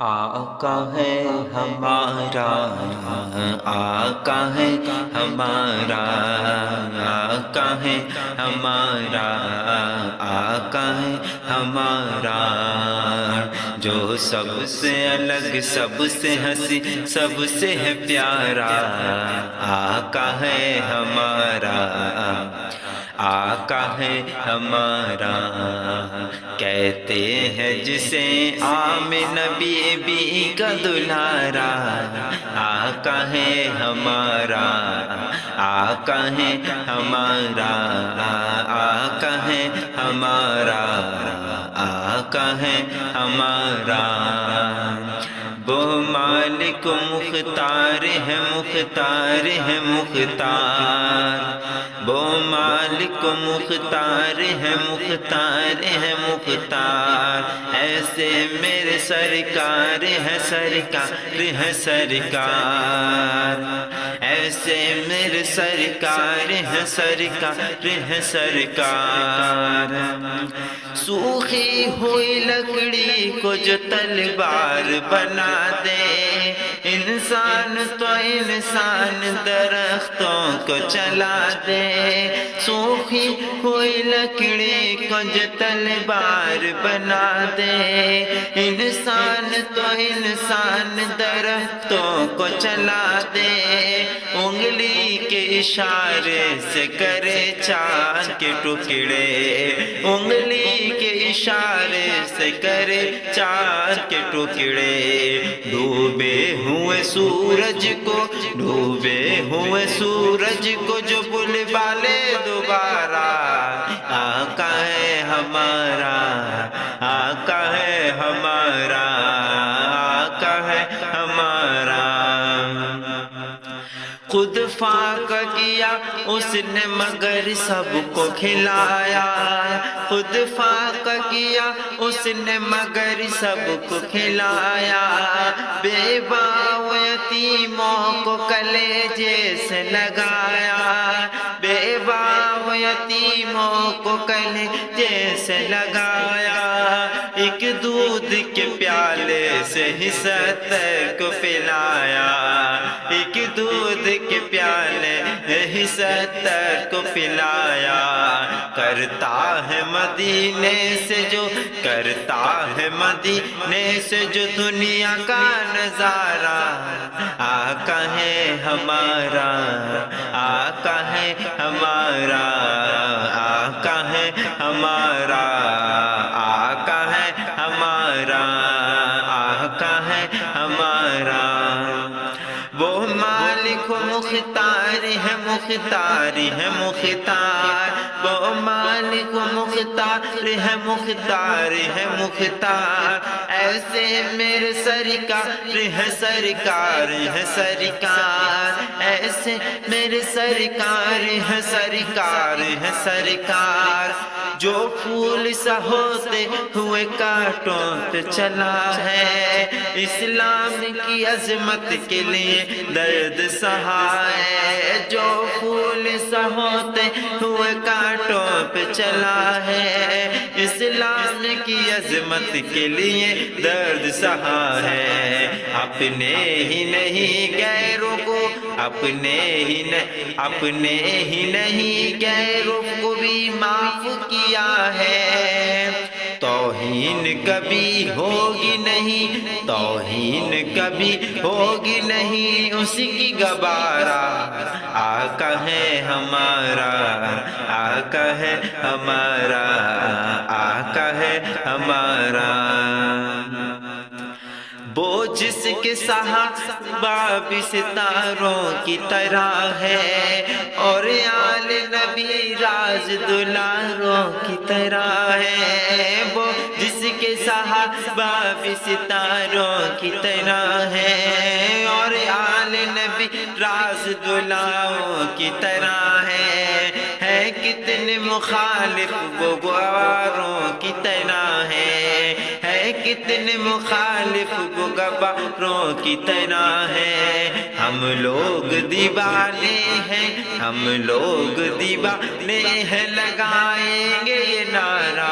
آقا ہے ہمارا، آقا ہے ہمارا، آقا ہے ہمارا، آقا ہے ہمارا، جو سب سے الگ، سب سے ہنسی، سب سے ہے پیارا، آقا ہے ہمارا، آقا ہے ہمارا، کہتے ہیں جسے آمنہ بی بی کا دلارا، آقا ہے ہمارا، آقا ہے ہمارا، آقا ہے ہمارا، آقا ہے ہمارا، وہ مالک مختار ہے، مختار ہے مختار، وہ مالک مختار ہے، مختار ہے مختار، ایسے میرے سرکار ہے، سرکار ہے سرکار، ایسے میرے سرکار ہے، سرکار ہے سرکار، سوکھی ہوئی لکڑی کو جو تلوار بنا دے، انسان تو انسان درختوں کو چلا دے، سوکھی ہوئی لکڑی کو جو تلوار بنا دے، انسان تو انسان درختوں کو چلا دے، انگلی کے اشارے سے کرے چاند کے ٹکڑے، انگلی کے اشارے سے کرے چاند کے ٹکڑے، ڈوبے ہوئے سورج کو، ڈوبے ہوئے سورج کو جو بلوا لے دوبارہ، آقا ہے ہمارا، آقا ہے ہمارا، آقا ہے ہمارا، خود فاقہ کیا اس نے مگر سب کو کھلایا، خود فاقہ کیا اس نے مگر سب کو کھلایا، بیوہ و یتیموں کو کلیجے سے لگایا، بیوہ و یتیموں کو کلیجے سے لگایا، ایک دودھ کے پیالے سے ہی 70 کو پلایا، ایک دودھ کے پیالے ہی 70 کو پلایا، کرتا ہے مدینے سے جو، کرتا ہے مدینے سے جو دنیا کا نظارہ، آقا ہے ہمارا، آقا ہے ہمارا، آقا ہے ہمارا، آقا ہے ہمارا، آقا ہے ہمارا، وہ مالک مختار ہے، مختار ہے مختار، وہ مالک مختار ہے، مختار ہے مختار، ایسے میرے سرکار ہے، سرکار ہے سرکار، ایسے میرے سرکار ہے، سرکار ہے سرکار، جو پھول سا ہوتے ہوئے کانٹوں پہ چلا ہے، اسلام کی عظمت کے لیے درد سہا ہے، جو پھول سا ہوتے ہوئے کانٹوں پہ چلا ہے، اسلام کی عظمت کے لیے درد سہا ہے، اپنے ہی نہیں غیروں کو، اپنے ہی نہیں، اپنے ہی نہیں غیروں کو بھی معاف کیا ہے، توہین کبھی ہوگی نہیں، توہین کبھی ہوگی نہیں اس کی گوارا، آقا ہے ہمارا، آقا ہے ہمارا، آقا ہے ہمارا، وہ جس کے صحابہ بھی ستاروں کی طرح ہے، اور آل نبی راز دلاروں کی طرح ہے، وہ جس کے صحابہ بھی ستاروں کی طرح ہے، اور آل نبی راز دلاروں کی طرح ہے کتنے مخالف وہ گواروں کی طرح ہے کتنے مخالف وہ گواروں کی طرح ہے، ہم لوگ دیوانے ہیں، ہم لوگ دیوانے ہیں، لگائیں گے یہ نعرہ،